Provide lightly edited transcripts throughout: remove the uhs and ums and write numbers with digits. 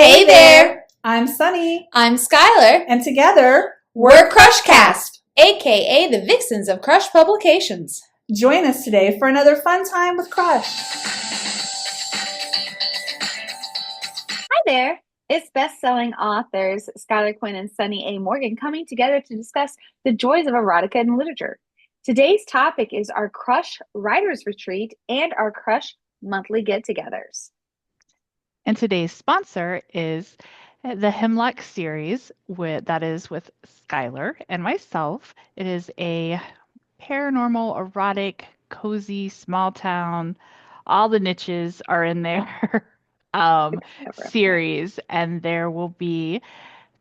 Hey there! I'm Sunny, I'm Skylar. and together, We're Crushcast, aka the Vixens of Crush Publications. join us today for another fun time with Crush. Hi there. It's best-selling authors Skylar Quinn and Sunny A. Morgan coming together to discuss the joys of erotica in literature. Today's topic is our Crush Writers Retreat and our Crush monthly get-togethers. And today's sponsor is the Hemlock series that is with Skylar and myself. It is a paranormal, erotic, cozy, small town. All the niches are in there series, and there will be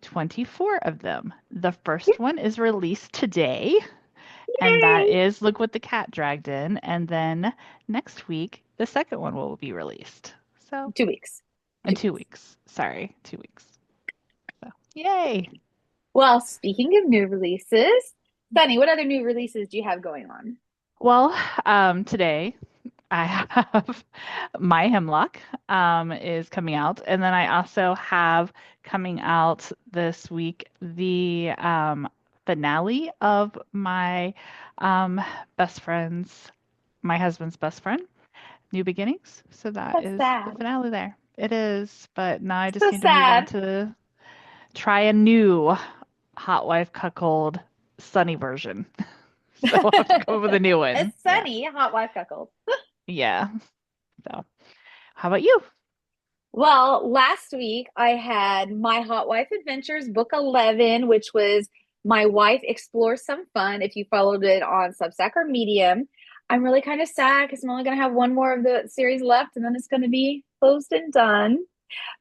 24 of them. The first one is released today, and that is Look What the Cat Dragged In. And then next week, the second one will be released. So 2 weeks. in 2 weeks. Sorry, 2 weeks. So, yay. Well, speaking of new releases, Sunny, what other new releases do you have going on? Well, today I have My Hemlock is coming out, and then I also have coming out this week the finale of my my husband's best friend, New Beginnings. So That's is sad. the finale there. It is, but now I just So need to move on sad. to try a new Hot Wife Cuckold Sunny version. So I'll have to go with a new one. It's Sunny, Hot Wife Cuckold. Yeah. So, how about you? Well, last week I had My Hot Wife Adventures, book 11, which was My Wife Explores Some Fun. If you followed it on Substack or Medium, I'm really kind of sad because I'm only going to have one more of the series left and then it's going to be closed and done.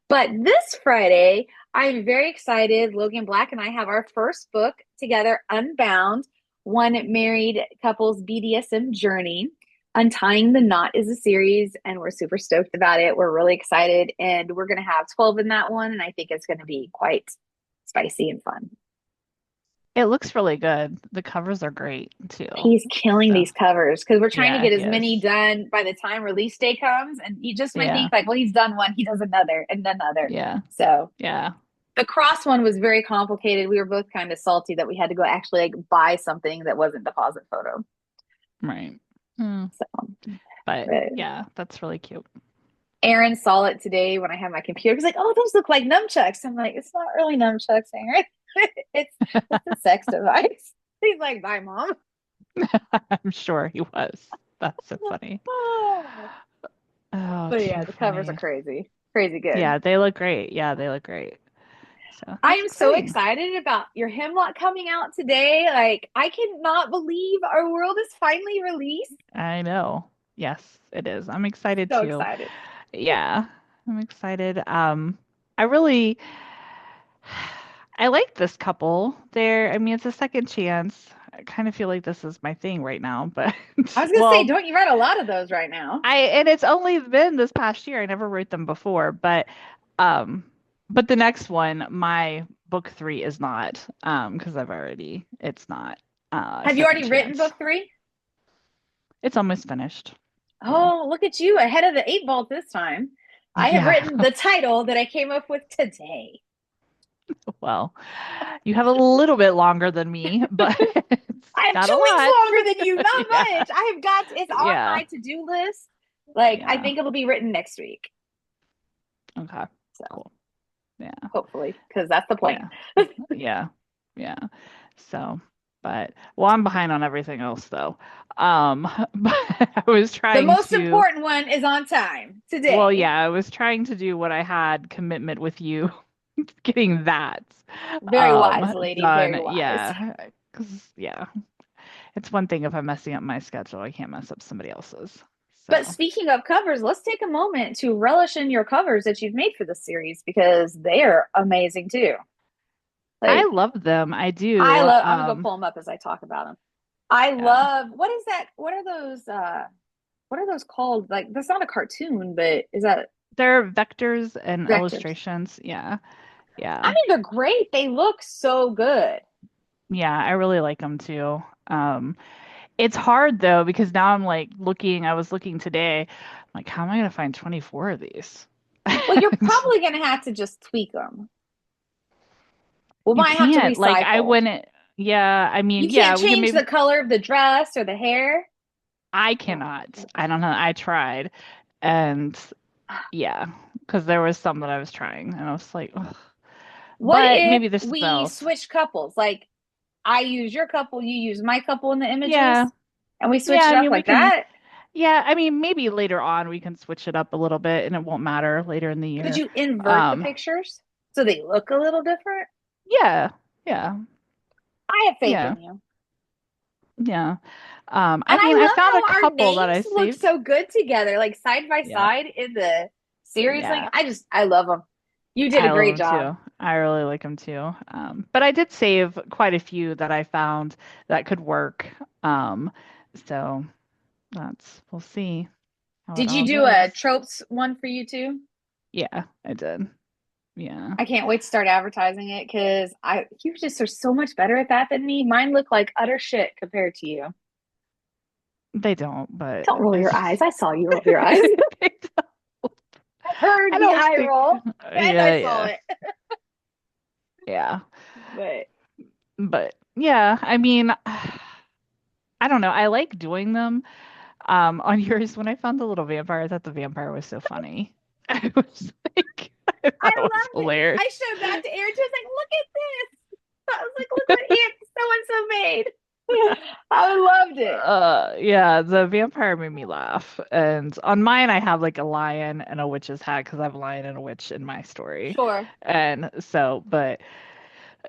But this Friday, I'm very excited. Logan Black and I have our first book together, Unbound, One Married Couple's BDSM Journey. Untying the Knot is a series, and we're super stoked about it. We're really excited, and we're going to have 12 in that one, and I think it's going to be quite spicy and fun. It looks really good. The covers are great too. He's killing these covers because we're trying to get he as many is. done by the time release day comes, and you just might Yeah. think like, well, he's done one, he does another, and another. Yeah. So Yeah. the cross one was very complicated. We were both kind of salty that we had to go actually like buy something that wasn't deposit photo. Right. So, But yeah, that's really cute. Aaron saw it today when I had my computer. He's like, "Oh, those look like nunchucks." I'm like, "It's not really nunchucks, Aaron. it's a sex device." He's like, "Bye, Mom." I'm sure he was. That's so funny. Oh, But yeah, the covers are crazy. Crazy good. Yeah, they look great. Yeah, they look great. So I am so excited about your Hemlock coming out today. Like, I cannot believe our world is finally released. I know. Yes, it is. I'm excited So too. excited. Yeah, I'm excited. I like this couple. It's a second chance. I kind of feel like this is my thing right now, but I was gonna say, don't you write a lot of those right now? And it's only been this past year. I never wrote them before, but the next one, my book 3 is not, because it's not. Have you already written book 3? It's almost finished. Oh, look at you, ahead of the 8 ball this time. I have written the title that I came up with today. Well, you have a little bit longer than me, but I have 2 weeks longer than you, not much. I have got it's on my to-do list. I think it'll be written next week. Okay. So cool. Yeah. Hopefully, because that's the plan. Yeah. So, I'm behind on everything else though. But I was trying The most important one is on time today. Well, yeah, I was trying to do what I had commitment with you, getting that. Very wise, lady. Done. Very wise. Yeah. Because it's one thing if I'm messing up my schedule, I can't mess up somebody else's. So. But speaking of covers, let's take a moment to relish in your covers that you've made for this series because they are amazing too. I love them. I do. I'm gonna go pull them up as I talk about them. I love. What is that? What are those? What are those called? Like, that's not a cartoon, but is that? They're vectors and illustrations. Yeah. I mean, they're great. They look so good. Yeah, I really like them too. It's hard though because now I'm like looking. I was looking today. I'm like, how am I gonna find 24 of these? Well, you're probably gonna have to just tweak them. We You might have to can't, like, I recycle. wouldn't, yeah, I mean, You yeah, can't we can change the maybe, color of the dress or the hair. I Oh, cannot. I don't know. I tried. And yeah, because there was some that I was trying and I was like, ugh. what But if maybe there's something we else. switch couples? Like I use your couple, you use my couple in the Yeah. images, and we Yeah, switch it I up mean, we like can, that? yeah, I mean, maybe later on we can switch it up a little bit and it won't matter later in the Could year. you invert the Um, pictures so they look a little different? yeah, yeah, I have faith yeah, in you. yeah. I And I mean, I love found a how our couple that I names look saved. so good together, like side by Yeah, side in the series. Like yeah. I love them. You did I a love great them job. too. I really like them too. But I did save quite a few that I found that could work. Um, so we'll see how it Did you all do a goes. tropes one for you too? Yeah, I did. Yeah. I can't wait to start advertising it because I you just are so much better at that than me. Mine look like utter shit compared to you. They don't, but Don't roll it's your just eyes. I saw you roll your eyes. they don't. I heard I the don't eye think roll and yeah, I saw yeah. it. Yeah. But But yeah, I mean, I don't know. I like doing them. On yours, when I found the little vampire, I thought the vampire was so funny. I was like, I I thought it was loved it. hilarious. I showed that to Erin. She was like, look at this. I was like, look what Aunt so and so made. I loved it. Yeah, the vampire made me laugh. And on mine, I have like a lion and a witch's hat because I have a lion and a witch in my story. Sure. And so, but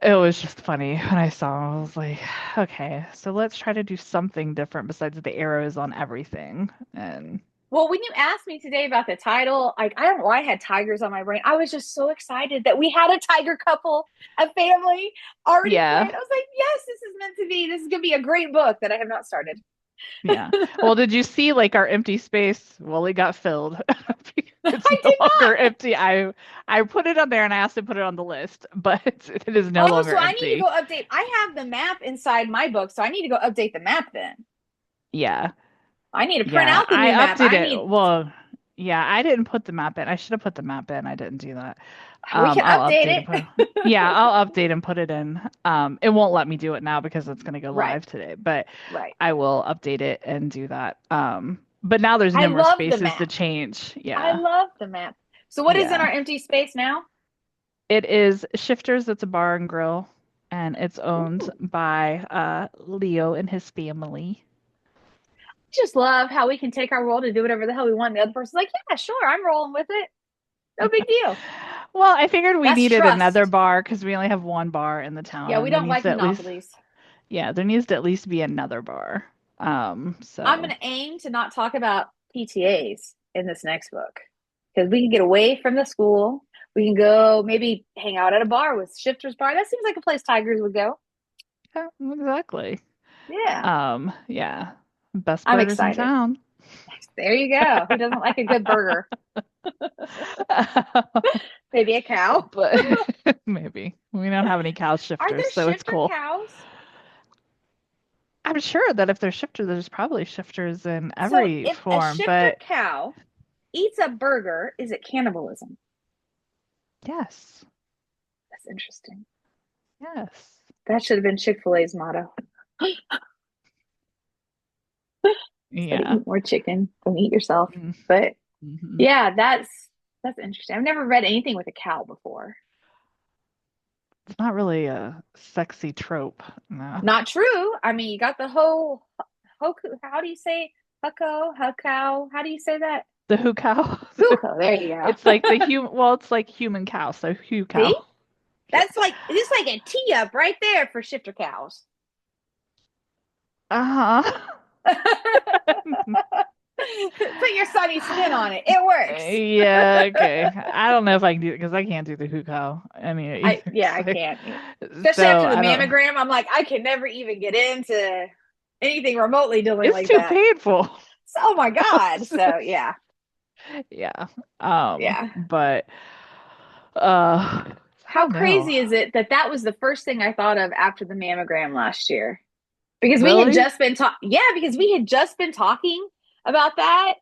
it was just funny when I saw him. I was like, okay, so let's try to do something different besides the arrows on everything. And Well, when you asked me today about the title, like I don't know why I had tigers on my brain. I was just so excited that we had a tiger couple, a family already yeah, planned. I was like, yes, this is meant to be. This is gonna be a great book that I have not started. yeah. Well, did you see like our empty space? Well, it got filled. It's I no did longer not. empty. I put it on there and I asked to put it on the list, but it is no Oh, longer so I need to empty. go update. I have the map inside my book, so I need to go update the map then. Yeah. I need to print Yeah, out the I new map. updated I it. need Well, yeah, I didn't put the map in. I should have put the map in. I didn't do that. we can I'll update update and put, it. yeah, I'll update and put it in. It won't let me do it now because it's going to go Right, live today, but right. I will update it and do that. But now there's I no more love the spaces to map. change. I Yeah. love the map. So what is in Yeah. our empty space now? It is Shifters. It's a bar and grill, and it's owned Ooh. by Leo and his family. Just love how we can take our role to do whatever the hell we want. And the other person's like, yeah, sure, I'm rolling with it. No big deal. Well, I figured we That's needed another trust. bar because we only have one bar in the town, Yeah, we and there don't needs like to at least, monopolies. yeah, there needs to at least be another bar. I'm So going to aim to not talk about PTAs in this next book because we can get away from the school. We can go maybe hang out at a bar with Shifter's Bar. That seems like a place tigers would go. yeah, exactly. Yeah, Yeah, best I'm burgers in excited. town. There you go. Who doesn't like a good burger? Maybe a cow. But maybe we don't have any cow Are shifters, there so it's shifter cool. cows? I'm sure that if there's shifters, there's probably shifters in So every if a form, shifter but cow eats a burger, is it cannibalism? yes, That's interesting. yes. That should have been Chick-fil-A's motto. Yeah. Eat more chicken than eat yourself. Mhm. But Mhm. yeah, that's interesting. I've never read anything with a cow before. It's not really a sexy trope. No. Not true. I mean, you got the whole hoku. How do you say hucko, huckow? How do you say that? The who cow. Huko. There you go. It's like the human, well, it's like human cow, so who cow. See? That's like it's like a tee up right there for shifter cows. Uh-huh. Put your sunny spin on it. It works. Yeah, okay. I don't know if I can do it because I can't do the who cow. I mean, I so, can't. Especially so after the I don't. mammogram, I'm like, I can never even get into anything remotely dealing It's like too that. painful. So, oh my God. So yeah. Yeah. Yeah. But I How don't know. crazy is it that that was the first thing I thought of after the mammogram last year? Because we had Really? just been talking, yeah, because we had just been talking about that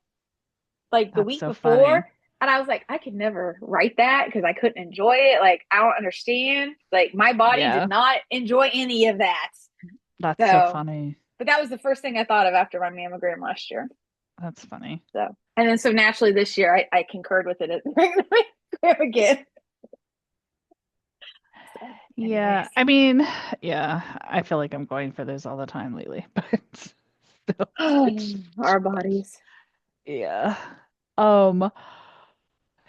like the That's week so before. funny. And I was like, I could never write that because I couldn't enjoy it. Like, I don't understand. Like, my body Yeah, did not enjoy any of that. that's so So, funny. but that was the first thing I thought of after my mammogram last year. That's funny. So, and then so naturally this year I concurred with it at the mammogram again. So, Yeah, anyways. I mean, yeah, I feel like I'm going for those all the time lately, but still, it's Our bodies. yeah. Um,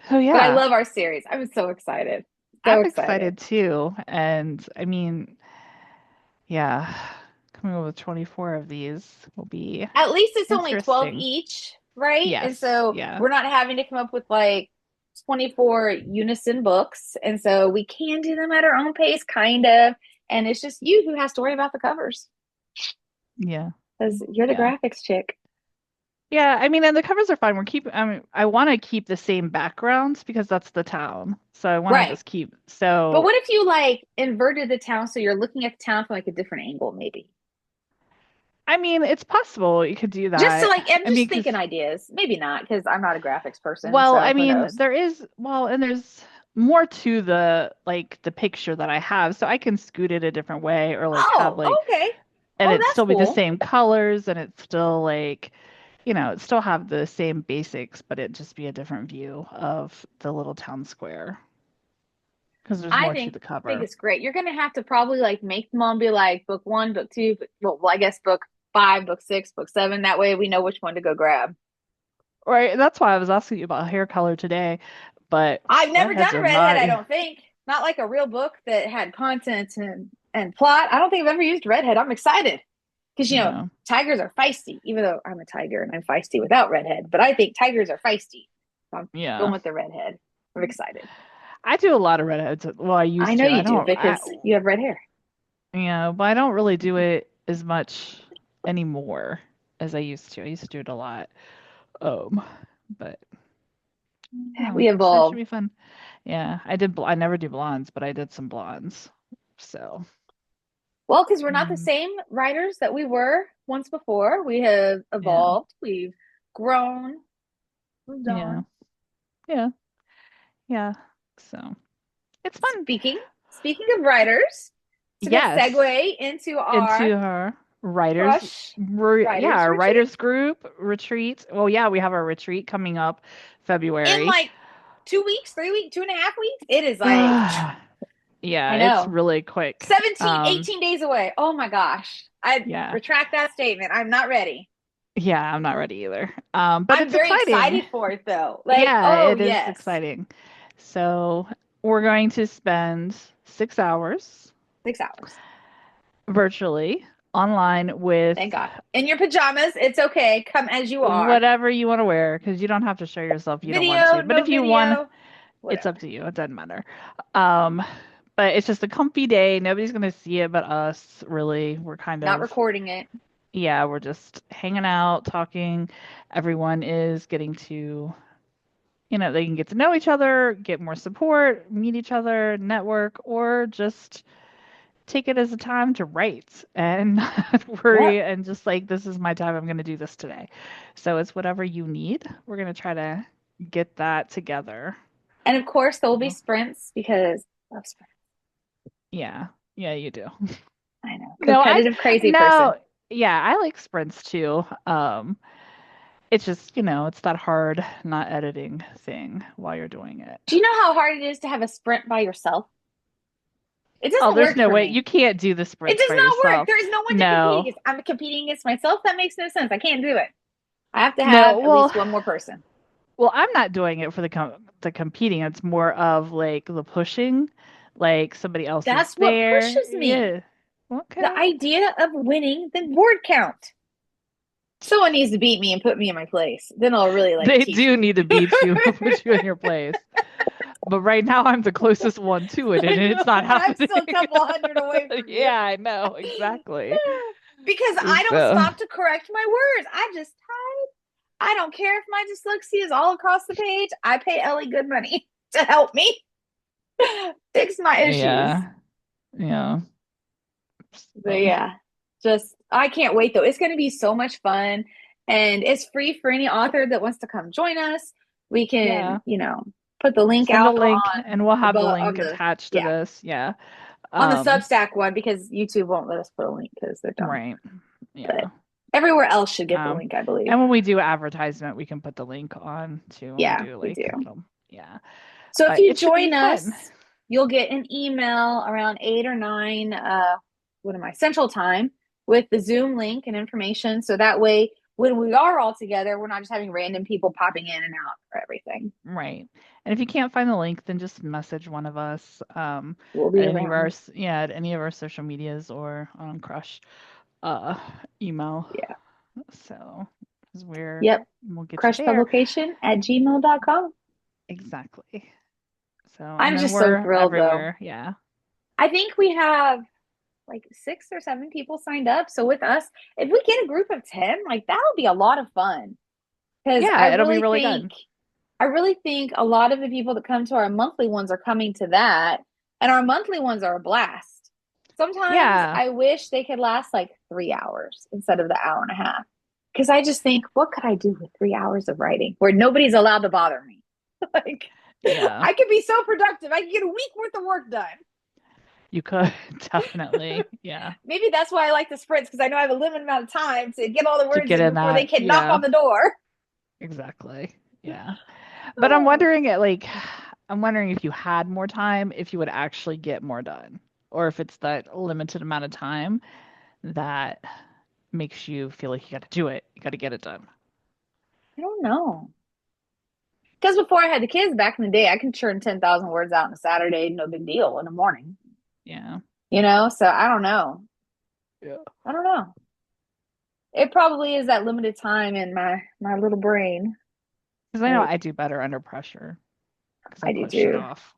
so But I yeah, love our series. I'm so excited. So I'm excited. excited too. And I mean, yeah, coming up with 24 of these will be At least it's only 12 interesting. each, right? And Yes, so yeah, we're not having to come up with like 24 unison books. And so we can do them at our own pace, kind of. And it's just you who has to worry about the covers yeah, because you're the yeah. graphics chick. Yeah, I mean, and the covers are fine. I mean, I want to keep the same backgrounds because that's the town. So I want to Right. just keep, But so what if you like inverted the town so you're looking at the town from like a different angle, maybe? I mean, it's possible you could do Just to that. like, I'm I mean, just because thinking ideas. Maybe not because I'm not a graphics person. well, So I who mean, knows? and there's more to the picture that I have, so I can scoot it a different way or like have Oh, like okay. and Oh, it that's still be the cool. same colors and it's still like, it still have the same basics, but it just be a different view of the little town square because there's I more to think the think cover. it's great. You're gonna have to probably like make them all be like book one, book two, well, I guess book five, book six, book seven. That way we know which one to go grab. Right, that's why I was asking you about hair color today, but I've never redheads done a are redhead, not. I don't think. Not like a real book that had content and plot. I don't think I've ever used redhead. I'm excited because Yeah, tigers are feisty. Even though I'm a tiger and I'm feisty without redhead, but I think tigers are feisty. So I'm going yeah. with the redhead. I'm excited. I do a lot of redheads. Well, I I used know to. you do because you have red hair. But I don't really do it as much anymore as I used to. I used to do it a lot. Um, but yeah, We so it should evolve. be fun. Yeah, I never do blondes, but I did some blondes. So, Well, because we're not the mm, same writers that we were once before. We have yeah, evolved, we've grown, moved yeah, on. yeah, yeah. So it's fun. Speaking of writers, it's a good Yes, segue into our into our writers, Crush yeah, Writers our Retreat. writers group retreat. Well, yeah, we have our retreat coming up In February. like 2 weeks, 3 weeks, 2.5 weeks. It is like, Yeah, I it's know, really quick. 17, 18 days away. Oh my gosh. I Yeah. retract that statement. I'm not ready. Yeah, I'm not ready either. But I'm it's very exciting. excited for it though. Like, Yeah, oh it is yes, exciting. So we're going to spend 6 hours 6 hours. virtually online with Thank God. In your pajamas, it's okay. Come as you are. whatever you want to wear because you don't have to show yourself if you don't want Video, to. But no if you want, video, it's whatever. up to you. It doesn't matter. Um, but it's just a comfy day. Nobody's gonna see it but us, really. We're kind Not of, recording it. yeah, we're just hanging out, talking. Everyone is getting to they can get to know each other, get more support, meet each other, network, or just take it as a time to write and not Yep. worry and just like, this is my time. I'm going to do this today. So it's whatever you need. We're going to try to get that together. And of course, there will be So, sprints because I love sprints. yeah. Yeah, you do. I know. No, Competitive, crazy person. no, yeah, I like sprints too. It's just, it's that hard not editing thing while you're doing it. Do you know how hard it is to have a sprint by yourself? It Oh, doesn't there's work no for way. me. You can't do the It sprints does by not work. yourself. There is no one to compete No. against. I'm competing against myself. That makes no sense. I can't do it. I have to have No, at least one more person. I'm not doing it for the competing. It's more of like the pushing, like somebody else is That's what there. pushes me. Yeah. The Okay. idea of winning the word count. Someone needs to beat me and put me in my place. Then I'll really like They teach do me. need to beat you, put you in your place. But right now I'm the closest one to it, I and it's know, not but I'm happening. still a couple hundred away from you. Yeah, I know, exactly. Because I don't So, stop to correct my words. I just type. I don't care if my dyslexia is all across the page. I pay Ellie good money to help me fix my issues. yeah. Yeah. But So, yeah, just I can't wait though. It's going to be so much fun. And it's free for any author that wants to come join us. We Yeah. can, put the link Send a out link and we'll have the on link the attached to yeah, this. Yeah. on the Um, Substack one because YouTube won't let us put a link because they're dumb. right. But Yeah. everywhere else should get the Um, link, I believe. and when we do advertisement, we can put the link on too when we Yeah, do we do. yeah. So if But you it should be join us, fun. you'll get an email around 8 or 9 Central Time with the Zoom link and information. So that way when we are all together, we're not just having random people popping in and out for everything. Right. And if you can't find the link, then just message one of us We'll be at any of our around. at any of our social medias or on Crush email. Yeah. So, because Yep. we'll get you there. Crushpublication@gmail.com. Exactly. So, I'm and then just so we're thrilled though. everywhere. Yeah. I think we have like 6 or 7 people signed up. So with us, if we get a group of 10, like that'll be a lot of fun. Because Yeah, it'll be really good. I really think a lot of the people that come to our monthly ones are coming to that, and our monthly ones are a blast. Sometimes Yeah. I wish they could last like 3 hours instead of the hour and a half. Because I just think, what could I do with 3 hours of writing where nobody's allowed to bother me? Like, Yeah. I could be so productive. I could get a week worth of work done. You could definitely. Yeah. Maybe that's why I like the sprints, because I know I have a limited amount of time to get all the words get in in before they that, can knock yeah. on the door. Exactly. Yeah. But I'm wondering if you had more time, if you would actually get more done, or if it's that limited amount of time that makes you feel like you got to do it. You got to get it done. I don't know. Because before I had the kids back in the day, I can churn 10,000 words out on a Saturday, no big deal in the morning. Yeah. So I don't know. Yeah. I don't know. It probably is that limited time in my little brain. Because I know I do better under pressure. Because I do push it too. off.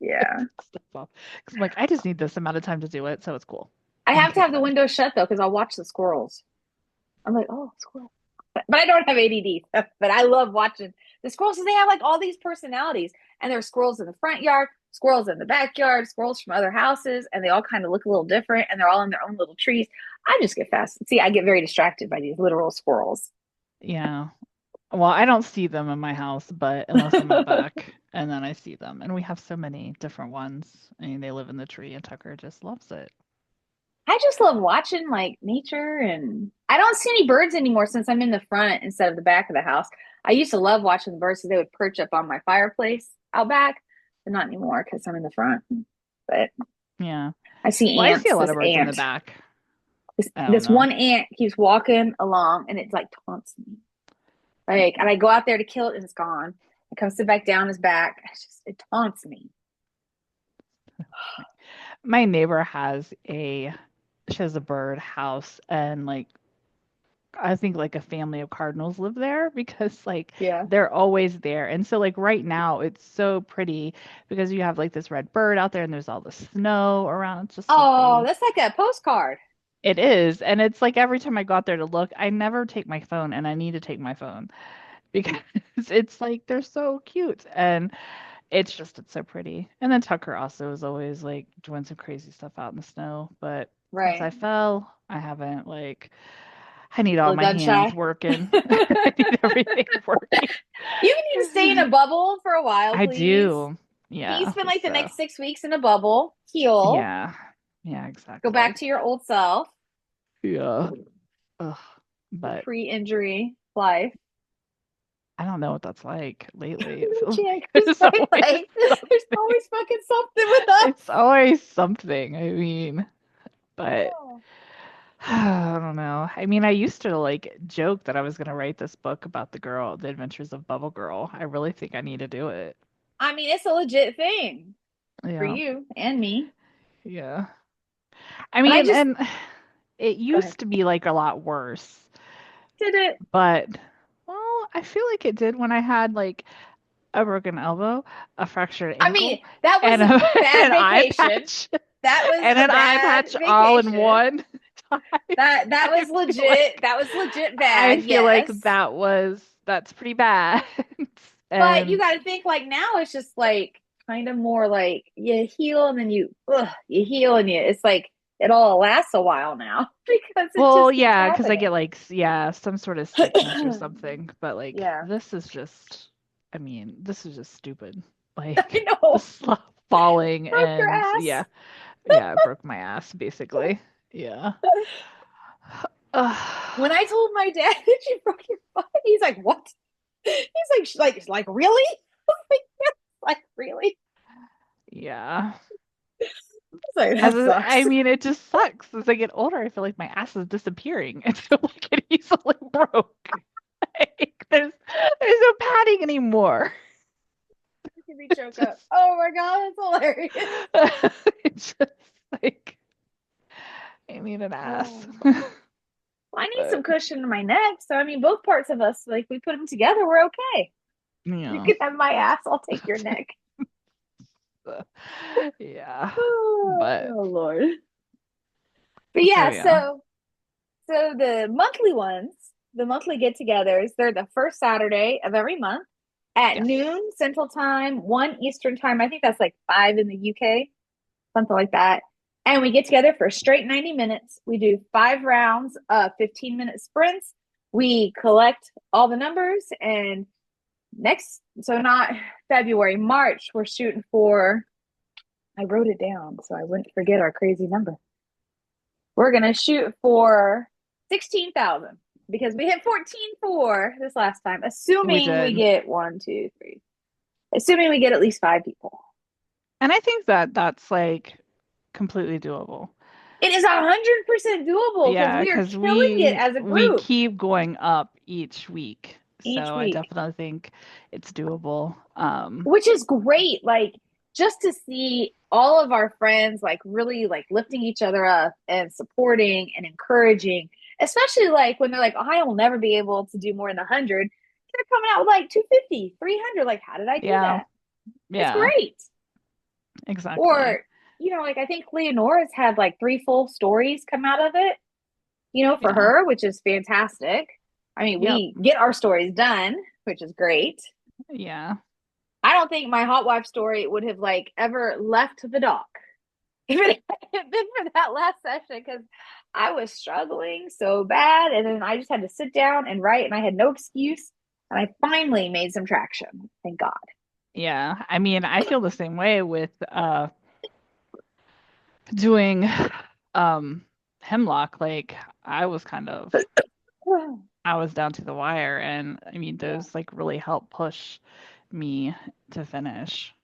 Yeah. Because I'm like, I just need this amount of time to do it, so it's cool. I have to have the window shut though, because I'll watch the squirrels. I'm like, oh, squirrel. But I don't have ADD. But I love watching the squirrels because they have like all these personalities. And there are squirrels in the front yard, squirrels in the backyard, squirrels from other houses, and they all kind of look a little different and they're all in their own little trees. I just get I get very distracted by these literal squirrels. Yeah. Well, I don't see them in my house, but unless I'm out back, and then I see them. And we have so many different ones. I mean, they live in the tree, and Tucker just loves it. I just love watching like nature, and I don't see any birds anymore since I'm in the front instead of the back of the house. I used to love watching the birds because they would perch up on my fireplace out back, but not anymore because I'm in the front. But yeah, I see well, ants. I see a lot of birds in the ant. back. This one ant keeps walking along and it like taunts me. Like, and I go out there to kill it and it's gone. It comes to back down his back. It taunts me. My neighbor she has a bird house, and like I think like a family of cardinals live there because like they're always there. And so like right now it's so pretty because you have like this red bird out there and there's all the snow around. It's just so pretty. That's like a postcard. It is. And it's like every time I go out there to look, I never take my phone, and I need to take my phone because it's like they're so cute and it's so pretty. And then Tucker also is always like doing some crazy stuff out in the snow, but since I fell, I haven't I need all my hands working. I need everything working. You need to stay in a bubble for a while, please. I do. Yeah. You spend like the next 6 weeks in a bubble, heal. Yeah. Yeah, exactly. Go back to your old self. Yeah. Ugh. But pre-injury life. I don't know what that's like lately. There's always fucking something with us. It's always something. I mean, but I don't know. I mean, I used to joke that I was gonna write this book about the Adventures of Bubble Girl. I really think I need to do it. I mean, it's a legit thing for Yeah. you and me. Yeah. I mean, and it used to be a lot worse. Did it? But, well, I feel like it did when I had a broken elbow, a fractured ankle. I mean, that was a bad vacation. That was and an eye patch all in one time. That was legit. That was legit bad. I feel like that's pretty bad. But you got to think now it's just kind of more you heal and then you heal and it's it all lasts a while now because because I get some sort of sickness or something. But this is just I mean, this is just stupid. I Like the know. falling Broke your and ass. yeah, it broke my ass basically. Yeah. When Ugh. I told my dad that you broke your foot, he's like, "What?" He's like really? Like, "Yes." Like really? Yeah. It's like that I sucks. mean, it just sucks. As I get older, I feel like my ass is disappearing. I feel like it easily broke. Like, there's no padding anymore. Making me choke It's up. just Oh my god, that's hilarious. it's just like I need an ass. Oh. Well, I need some But cushion in my neck, so I mean, both parts of us, like we put them together, we're okay. You yeah. can have my ass, I'll take your neck. Uh, yeah. Oh, But Lord. But so yeah, yeah. so the monthly ones, the monthly get-togethers, they're the first Saturday of every month at Yes. noon Central Time, 1 Eastern Time. I think that's like 5 in the UK, something like that. And we get together for a straight 90 minutes. We do 5 rounds of 15-minute sprints. We collect all the numbers and so not February, March, we're shooting for, I wrote it down so I wouldn't forget our crazy number. We're going to shoot for 16,000 because we hit 14.4 this last time, We assuming we did. get one, two, three, assuming we get at least 5 people. And I think that that's like completely doable. It is 100% doable because Yeah, we are because killing it as a we group keep going up each week. each So I week, definitely think it's doable. which is great. Like just to see all of our friends like really like lifting each other up and supporting and encouraging, especially like when they're like, oh, I will never be able to do more than 100. They're coming out with like 250, 300. Like, how did I do Yeah, that? It's yeah, great. exactly. Or, like I think Leonora's had like 3 full stories come out of it, for Yeah. her, which is fantastic. I mean, Yep. we get our stories done, which is great. Yeah. I don't think my hot wife story would have like ever left the dock if it had been for that last session because I was struggling so bad. And then I just had to sit down and write, and I had no excuse. And I finally made some traction. Thank God. Yeah. I mean, I feel the same way with doing um Hemlock. Like I was kind of I was down to the wire, and I mean Yeah. those like really help push me to finish.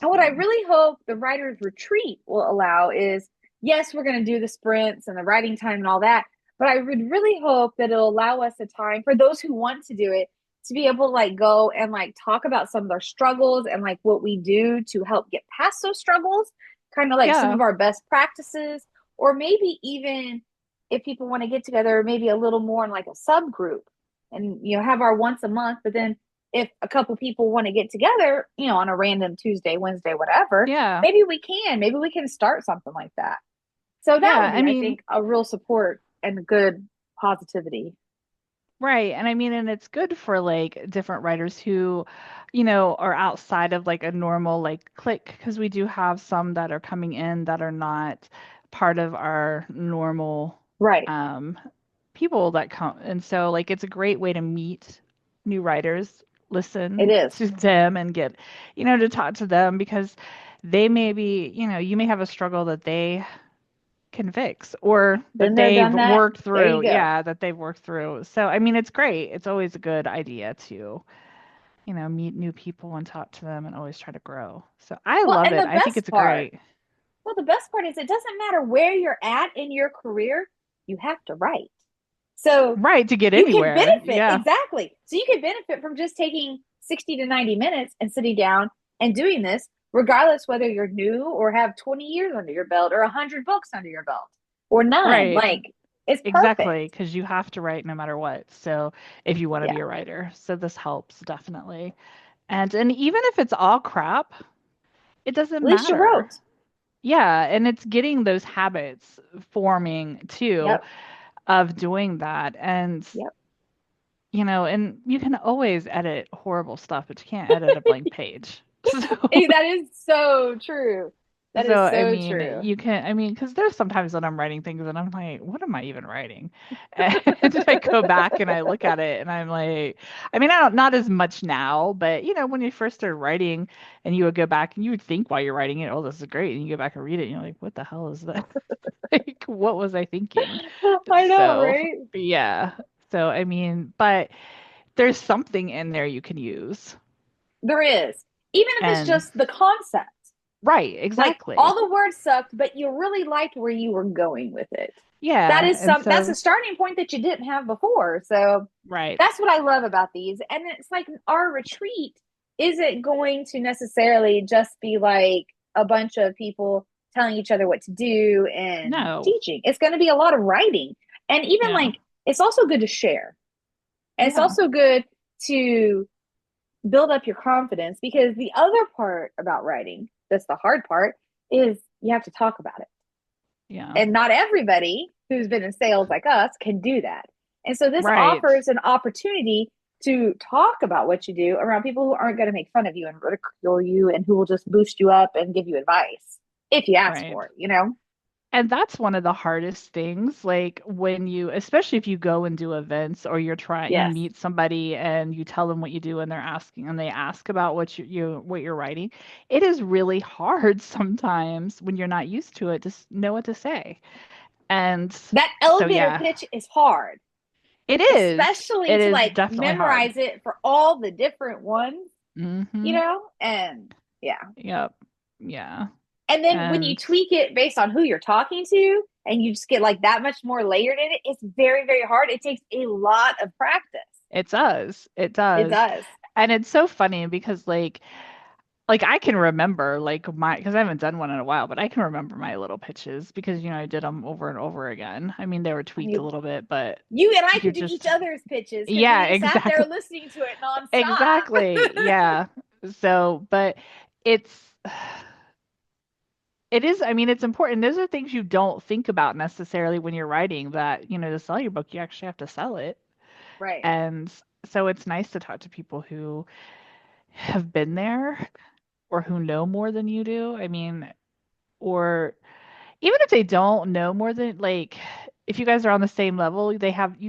And what I So really hope the writer's retreat will allow is yes, we're going to do the sprints and the writing time and all that, but I would really hope that it'll allow us a time for those who want to do it to be able to like go and like talk about some of their struggles and like what we do to help get past those struggles, kind of like some yeah. of our best practices, or maybe even if people want to get together, maybe a little more in like a subgroup and have our once a month, but then if a couple people want to get together, on a random Tuesday, Wednesday, whatever, Yeah. maybe we can start something like that. So that Yeah. would I be, I mean, think, a real support and good positivity. right. And I mean, and it's good for like different writers who, are outside of like a normal like clique, because we do have some that are coming in that are not part of our normal Right. um people that come. And so like it's a great way to meet new writers, It listen is. to them and get, to talk to them because they may be, you may have a struggle that they can fix or that Been there, they've done that. worked There you through. go. Yeah, that they've worked through. So, I mean, it's great. It's always a good idea to, meet new people and talk to them and always try to grow. So I Well, love and it. I think it's great. the best part is it doesn't matter where you're at in your career, you have to write. So Right, to get you can anywhere. benefit, Yeah. exactly. So you can benefit from just taking 60 to 90 minutes and sitting down and doing this, regardless whether you're new or have 20 years under your belt or 100 books under your belt or none. Right. Like, it's perfect. Exactly, because you have to write no matter what. So, if you want to Yeah. be a writer. So this helps definitely. And even if it's all crap, it doesn't At least you matter. wrote. Yeah, and it's getting those habits forming too Yep. of doing that. And, Yep. and you can always edit horrible stuff, but you can't edit a blank page. So, That is so true. That So, is I so mean, true. you can, I mean, because there's sometimes when I'm writing things and I'm like, what am I even writing? And I go back and I look at it and I'm like, I mean, I don't, not as much now, but when you first started writing and you would go back and you would think while you're writing it, oh, this is great. And you go back and read it and you're like, what the hell is that? Like, what was I thinking? I know, So, right? yeah. So, I mean, but there's something in there you can use. There is. Even if it's And just the concept. right, Like exactly. all the words sucked, but you really liked where you were going with it. That Yeah. is And that's a so, starting point that you didn't have before. So right. that's what I love about these. And it's like our retreat isn't going to necessarily just be like a bunch of people telling each other what to do and No. teaching. It's going to be a lot of writing. And even Yeah. like it's also good to share. And it's Yeah. also good to build up your confidence because the other part about writing, that's the hard part, is you have to talk about it. Yeah. And not everybody who's been in sales like us can do that. And so this Right. offers an opportunity to talk about what you do around people who aren't going to make fun of you and ridicule you and who will just boost you up and give you advice if you ask Right. for it. And that's one of the hardest things, like when you, especially if you go and do events or you Yes. meet somebody and you tell them what you do and they're asking and they ask about what you're writing. It is really hard sometimes when you're not used to it to know what to say. And That so, elevator yeah, pitch is hard, it is. especially It to is like definitely hard. memorize it for all the different ones, Mm-hmm. and yeah. Yep. Yeah. And then when you And tweak it based on who you're talking to and you just get like that much more layered in it, it's very, very hard. It takes a lot of practice. it does. It It does. does. And it's so funny because like I can remember like because I haven't done one in a while, but I can remember my little pitches because I did them over and over again. I mean, they were I tweaked a mean, little bit, but you and I you're could do each just other's pitches because yeah, we sat there exactly. listening to it nonstop. Exactly. Yeah. So, but it's it is, I mean, it's important. Those are things you don't think about necessarily when you're writing that, to sell your book, you actually have to sell it. Right. And so it's nice to talk to people who have been there or who know more than you do. I mean, or even if they don't know more than like if you guys are on the same level, you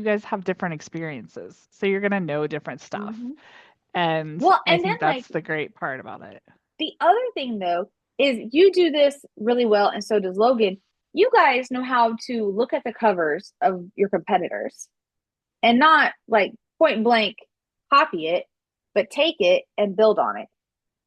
guys have different experiences. So you're gonna know different stuff. Mm-hmm. And Well, I and then think like that's the great part about it. the other thing though is you do this really well, and so does Logan. You guys know how to look at the covers of your competitors and not like point blank copy it, but take it and build on it.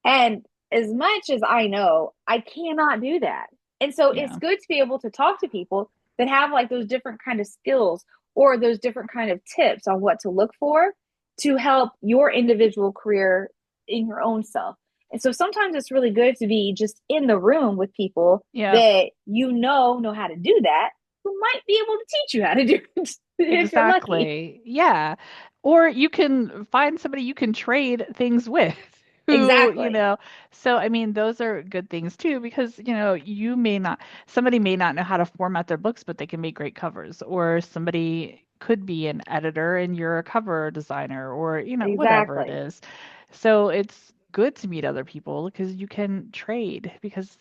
And as much as I know, I cannot do that. And so it's Yeah. good to be able to talk to people that have like those different kind of skills or those different kind of tips on what to look for to help your individual career in your own self. And so sometimes it's really good to be just in the room with people Yeah. that know how to do that, who might be able to teach you how to do it if you're lucky. Exactly. Yeah. Or you can find somebody you can trade things with who, Exactly. so I mean, those are good things too because, somebody may not know how to format their books, but they can make great covers, or somebody could be an editor and you're a cover designer, or, whatever it Exactly. is. So it's good to meet other people because you can trade because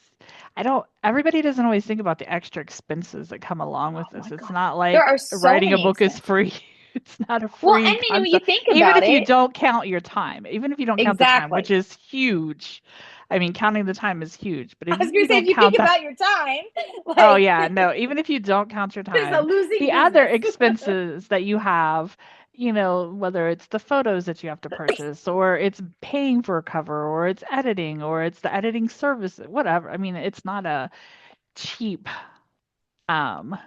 everybody doesn't always think about the extra expenses that come along with Oh my this. It's God. not There like are so writing a many book is expenses. free. It's not a Well, free and when you concept, think even about if you it, don't count your time, even if you don't count the time, which exactly. is huge. I mean, counting the time is huge, but I if was gonna you say, if don't you think count that, about your time, oh like yeah, no, even if you don't count your it's a time, losing the other business. expenses that you have, whether it's the photos that you have to purchase, or it's paying for a cover, or it's editing, or it's the editing service, whatever. I mean, it's not a cheap um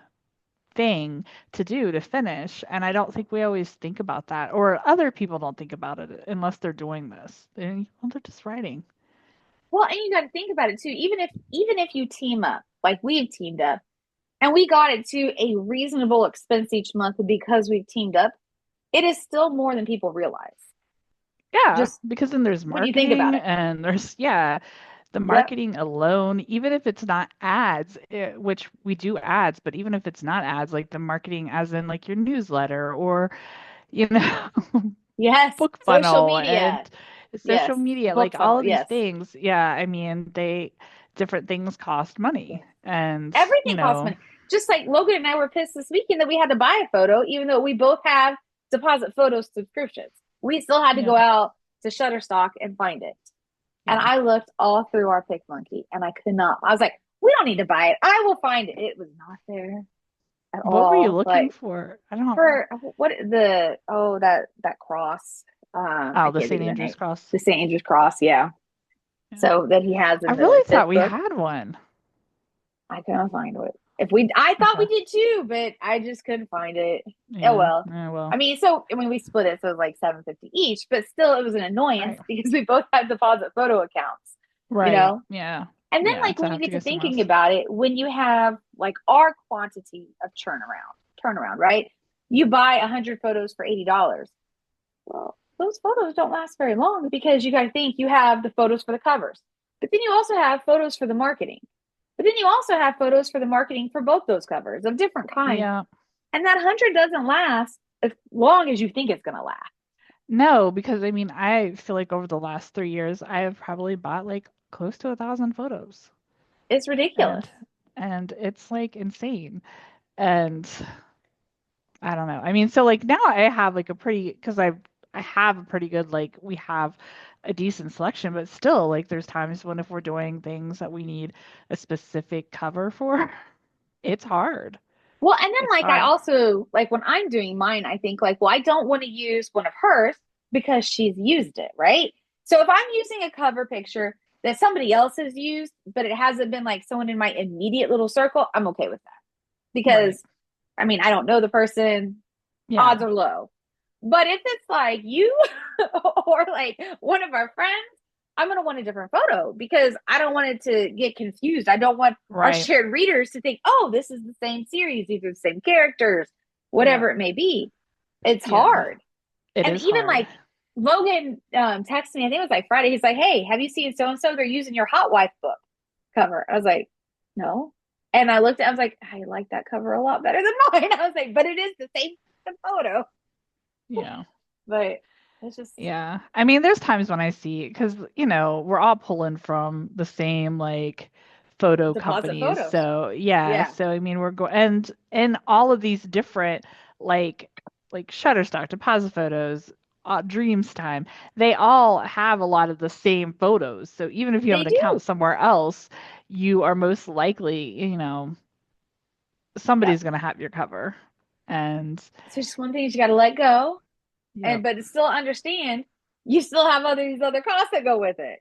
thing to do to finish, and I don't think we always think about that, or other people don't think about it unless they're doing this. They're just writing. Well, and you got to think about it too. Even if you team up, like we've teamed up, and we got it to a reasonable expense each month because we've teamed up, it is still more than people realize. Yeah, Just because then there's when you think about marketing it. and there's, yeah, the Yep. marketing alone, even if it's not ads, which we do ads, but even if it's not ads, like the marketing as in like your newsletter or, you know, Yes. book Social funnel and media. social Yes. media, Book like all funnel. of these Yes. things. Yeah, I mean, different things cost money. And, Everything costs money. Just like Logan and I were pissed this weekend that we had to buy a photo, even though we both have deposit photo subscriptions. We still had to go out to Shutterstock and find it. And I looked all through our PicMonkey and I could not. I was like, we don't need to buy it. I will find it. It was not there at all. What were you looking for? I don't know. For what that cross. The St. Andrew's cross. The St. Andrew's cross, yeah. So that he has. I really thought we had one. I couldn't find it. I thought we did too, but I just couldn't find it. Yeah. Oh well. Yeah, well. I mean, we split it, so it was like $7.50 each, but still, it was an annoyance because we both had deposit photo accounts. Right. You know? Yeah. And then, when you get to thinking about it, when you have like our quantity of turnaround, right? You buy 100 photos for $80. Well, those photos don't last very long because you got to think you have the photos for the covers, but then you also have photos for the marketing. But then you also have photos for the marketing for both those covers of different kinds. Yeah. And that 100 doesn't last as long as you think it's going to last. No, because I mean, I feel like over the last 3 years, I have probably bought like close to 1,000 photos. It's ridiculous. And it's like insane. And I don't know. I mean, so like now I have like because I have a pretty good, like we have a decent selection, but still like there's times when if we're doing things that we need a specific cover for, it's hard. Well, and then I also like when I'm doing mine, I think like, well, I don't want to use one of hers because she's used it, right? So if I'm using a cover picture that somebody else has used, but it hasn't been like someone in my immediate little circle, I'm okay with that. Because I mean, I don't know the person, odds are low. But if it's like you or like one of our friends, I'm going to want a different photo because I don't want it to get confused. I don't want our shared readers to think, oh, this is the same series. These are the same characters, whatever it may be. It's hard. It is even hard. like Logan texted me, I think it was like Friday. He's like, hey, have you seen so-and-so? They're using your Hot Wife book cover. I was like, no. And I looked at it, I was like, I like that cover a lot better than mine. I was like, but it is the same photo. Yeah. But it's just. Yeah. I mean, there's times when I see, because, we're all pulling from the same like photo companies. Photos. So, yeah. So, I mean, we're going, and all of these different like Shutterstock, Deposit Photos, Dreamstime, they all have a lot of the same photos. So even if you have an account somewhere else, you are most likely, somebody's going to have your cover. And so just one thing you got to let go, but still understand you still have these other costs that go with it.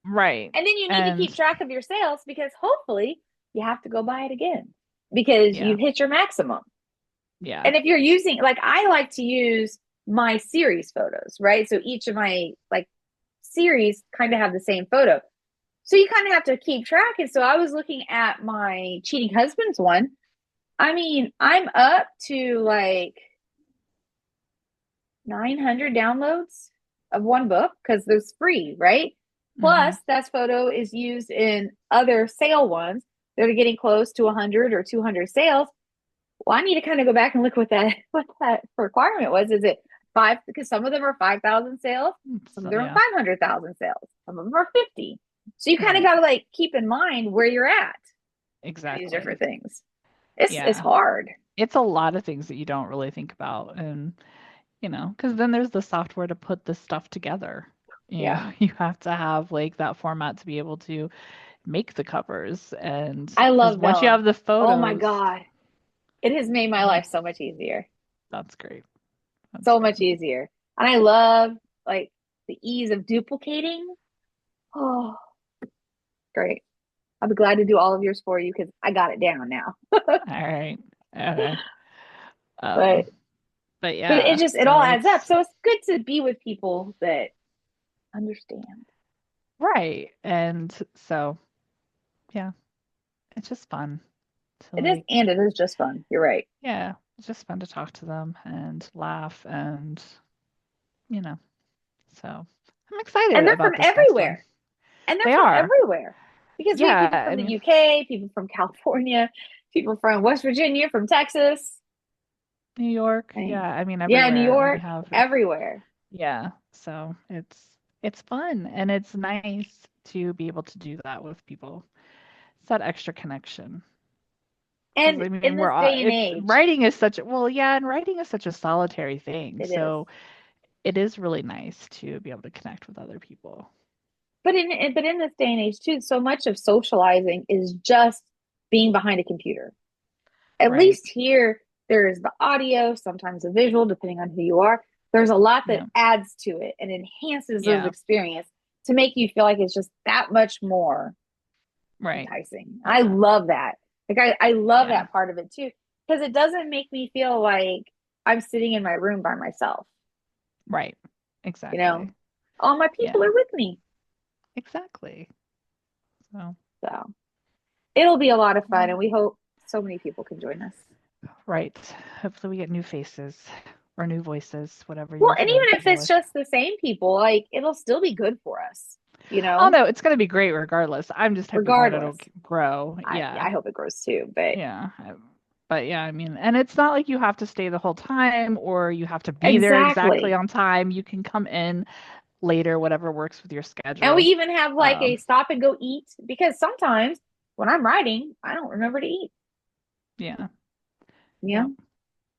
Right. And then you need to keep track of your sales because hopefully you have to go buy it again because you've hit your maximum. Yeah. And if you're using, like, I like to use my series photos, right? So each of my like series kind of have the same photo. So you kind of have to keep track. And so I was looking at my Cheating Husbands one. I mean, I'm up to like 900 downloads of one book because there's free, right? Plus, that photo is used in other sale ones that are getting close to 100 or 200 sales. Well, I need to kind of go back and look what that requirement was. Is it 5? Because some of them are 5,000 sales, some of them are 500,000 sales, some of them are 50. So you kind of got to like keep in mind where you're at. Exactly. These different things. It's hard. It's a lot of things that you don't really think about, and because then there's the software to put this stuff together. You have to have like that format to be able to make the covers, and I love once you have the photos. Oh my God, it has made my life so much easier. That's great. Much easier, and I love like the ease of duplicating. Oh, great. I'll be glad to do all of yours for you because I got it down now. All right. Okay. But yeah. But it all adds up. So it's good to be with people that understand. Right. And so, yeah, it's just fun. It is, and it is just fun. You're right. Yeah. It's just fun to talk to them and laugh and, so I'm excited. And they're from everywhere. And they're from everywhere. Because we have people from the UK, people from California, people from West Virginia, from Texas. New York. Yeah. I mean, everywhere. Yeah, New York, everywhere. Yeah. So it's fun and it's nice to be able to do that with people. It's that extra connection. 'Cause, And I in mean, this day and it's age, writing is such a, well, yeah, and writing is such a solitary thing. it is. So it is really nice to be able to connect with other people. But in this day and age too, so much of socializing is just being behind a computer. At Right. least here, there's the audio, sometimes the visual, depending on who you are. There's a lot that Yeah. adds to it and enhances those Yeah. experience to make you feel like it's just that much more Right. enticing. I love that. Like I love Yeah. that part of it too, because it doesn't make me feel like I'm sitting in my room by myself. Right. You Exactly. know, all my people Yeah. are with me. Exactly. So, So it'll be a lot of fun, yeah. and we hope so many people can join us. Right. Hopefully we get new faces or new voices, whatever Well, you and feel even if comfortable it's with. just the same people, like it'll still be good for us, Oh no, it's gonna be great regardless. I'm just hoping that it'll regardless. grow. I Yeah. I hope it grows too, but Yeah. But yeah, I mean, and it's not like you have to stay the whole time or you have to be there exactly exactly. on time. You can come in later, whatever works with your And we schedule. even have like a Um, stop and go eat because sometimes when I'm writing, I don't remember to eat, yeah. you Yep. know?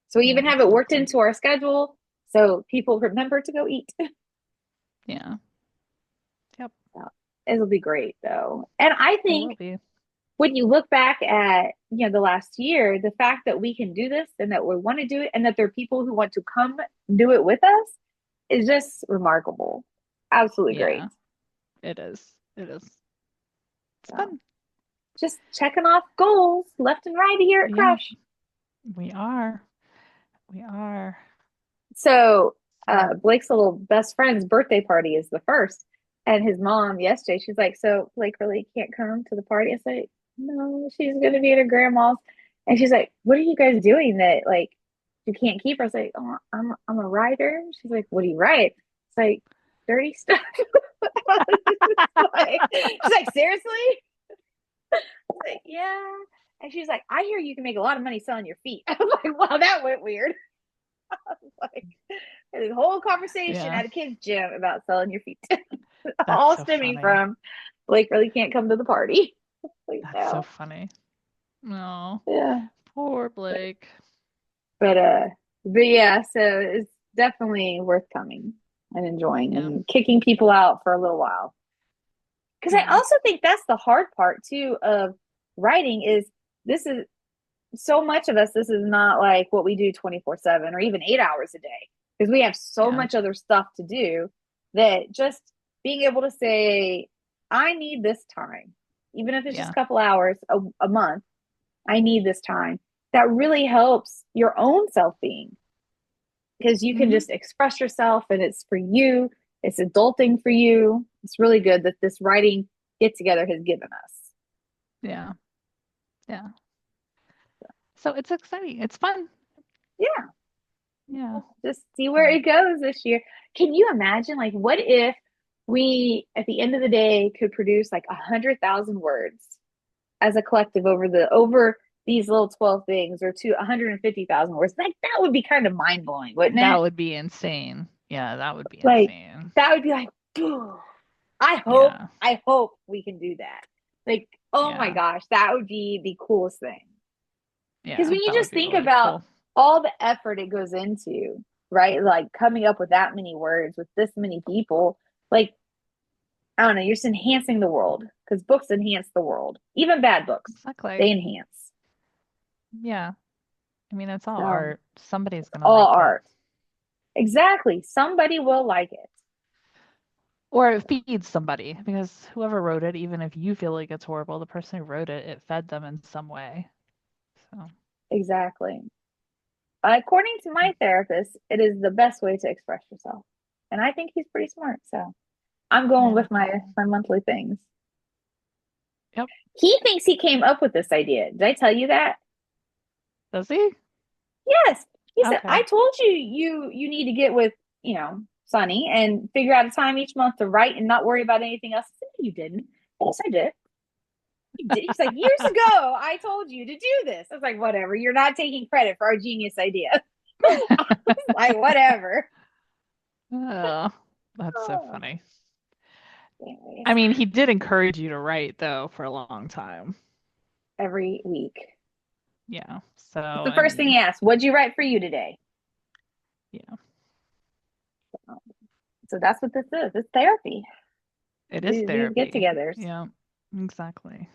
So we Yeah, even have it worked exactly. into our schedule so people remember to go eat. Yeah. Yep. So it'll be great though. And I It will think be. when you look back at, the last year, the fact that we can do this and that we want to do it and that there are people who want to come do it with us is just remarkable. Absolutely great. Yeah, it is. It is. It's So fun. just checking off goals left and right here at Yeah, Crush. we are. We are. So So, Blake's little best friend's birthday party is the first. And his mom yesterday, she's like, so Blake really can't come to the party. I said, no, she's gonna be at her grandma's. And she's like, what are you guys doing that like you can't keep her? I was like, oh, I'm a writer. She's like, what do you write? It's like dirty stuff. She's like, seriously? I was like, yeah. And she's like, I hear you can make a lot of money selling your feet. I was like, wow, that went weird. Like this whole conversation yeah, at a kid's gym about selling your feet, that's all so stemming funny. from Blake really can't come to the party. Like, That's so no, funny. No, yeah, poor Blake. but uh, but yeah, so it's definitely worth coming and enjoying Yeah, and kicking people out for a little while. Because I yeah, also think that's the hard part too of writing is this is so much of us. This is not like what we do 24/7 or even 8 hours a day because we have so yeah, much other stuff to do that just being able to say, I need this time, even if it's just yeah. a couple hours a month, I need this time. That really helps your own self being because you can Hmm. just express yourself and it's for you, it's adulting for you. It's really good that this writing get together has given us. Yeah, yeah. So it's exciting. It's fun. Yeah, Yeah. just see where So, it goes this year. Can you imagine, like, what if we, at the end of the day, could produce like 100,000 words as a collective over these little 12 things, or to 150,000 words? Like that would be kind of mind blowing, wouldn't that it? would be insane. Yeah, that would be Like insane. that would be like, I hope, Yeah, I hope we can do that. Like, oh my yeah, gosh, that would be the coolest thing. Because yeah. when you That would just be think really about cool. all the effort it goes into, right? Like coming up with that many words with this many people, like, I don't know, you're just enhancing the world because books enhance the world. Even bad books, Exactly. they enhance. Yeah. I mean, it's all So, art. Somebody's gonna all like it. art. Exactly. Somebody will like it. Or it feeds somebody because whoever wrote it, even if you feel like it's horrible, the person who wrote it, it fed them in some way. So, Exactly. According to my therapist, it is the best way to express yourself. And I think he's pretty smart. So I'm going yeah. with my monthly things. Yep. He thinks he came up with this idea. Did I tell you that? Does he? Yes. He said, I Okay. told you you need to get with, Sonny and figure out a time each month to write and not worry about anything else. I said, no, you didn't. Yes, I did. You did. He's like, years ago, I told you to do this. I was like, whatever. You're not taking credit for our genius idea. Like, whatever. Oh, that's so Oh, funny. anyways. I mean, he did encourage you to write though for a long time. every week. Yeah. So The first thing he asks, what'd you write for you today? Yeah. So that's what this is. It's therapy. It is These therapy. get-togethers. Yeah, exactly.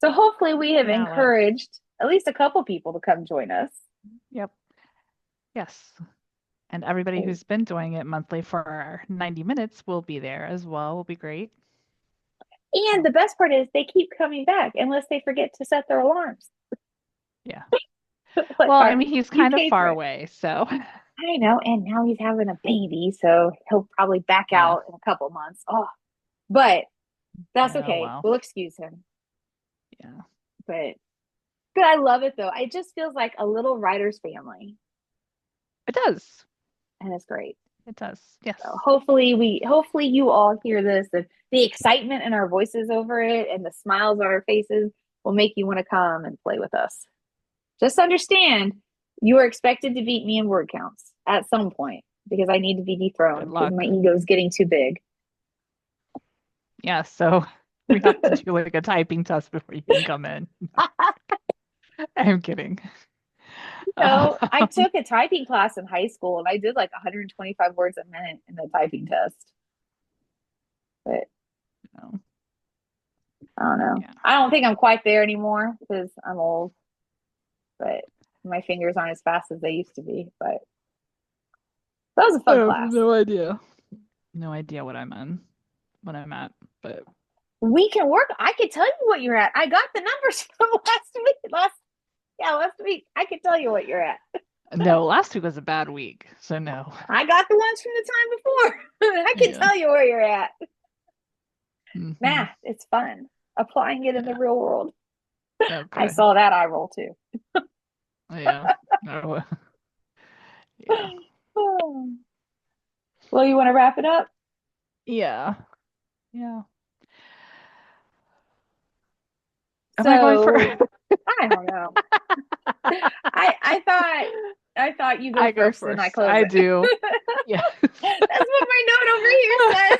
So hopefully we have An outlet. encouraged at least a couple people to come join us. Yep. Yes. And everybody who's been doing it monthly for our 90 minutes will be there as well. Will be great. And the best part is they keep coming back unless they forget to set their alarms. Yeah. Like, Well, I mean, he's kind of far away, so. I know, and now he's having a baby, so he'll probably back out in a couple months. Oh, but that's okay. Well. We'll excuse him. Yeah. But I love it though. It just feels like a little writer's family. It does. And it's great. It does. Yes. So hopefully you all hear this, and the excitement in our voices over it and the smiles on our faces will make you want to come and play with us. Just understand you are expected to beat me in word counts at some point because I need to be dethroned because my ego is getting too big. Yeah, so we have to do like a typing test before you can come in. I'm kidding. So I took a typing class in high school and I did like 125 words a minute in the typing test. But I don't know. Yeah. I don't think I'm quite there anymore because I'm old. But my fingers aren't as fast as they used to be. But that was a fun class. No idea. No idea what I'm at, but we can work. I can tell you what you're at. I got the numbers from last week. I can tell you what you're at. No, last week was a bad week, so no. I got the ones from the time before. I can tell you where you're at. Mm-hmm. Math, it's fun. Applying it in the real world. Okay. I saw that eye roll too. Yeah. Oh. Yeah. Well, you want to wrap it up? Yeah. Yeah. Am I going for? I don't know. I thought you go first and I close. I do. Yeah. That's what my note over here says.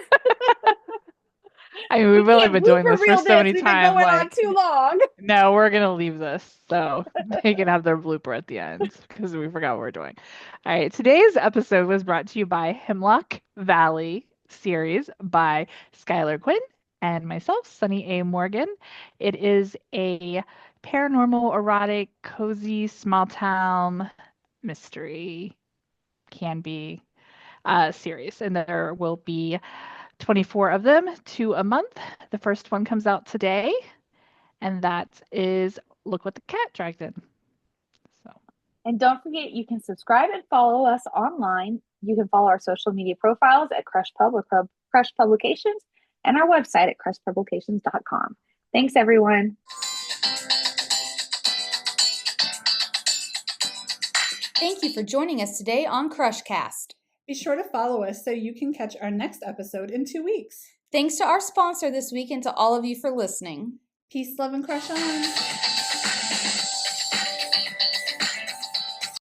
I mean, we've only been doing this for so many times. We've been going on too long. No, we're gonna leave this so they can have their blooper at the end because we forgot what we're doing. All right, today's episode was brought to you by Hemlock Valley series by Skylar Quinn and myself, Sunny A. Morgan. It is a paranormal, erotic, cozy, small town mystery, can be series, and there will be 24 of them, 2 a month. The first one comes out today, and that is Look What the Cat Dragged In. So, and don't forget, you can subscribe and follow us online. You can follow our social media profiles at Crush Pub or Crush Publications, and our website at crushpublications.com. Thanks, everyone. Thank you for joining us today on Crushcast. Be sure to follow us so you can catch our next episode in 2 weeks. Thanks to our sponsor this week and to all of you for listening. Peace, love, and crush on.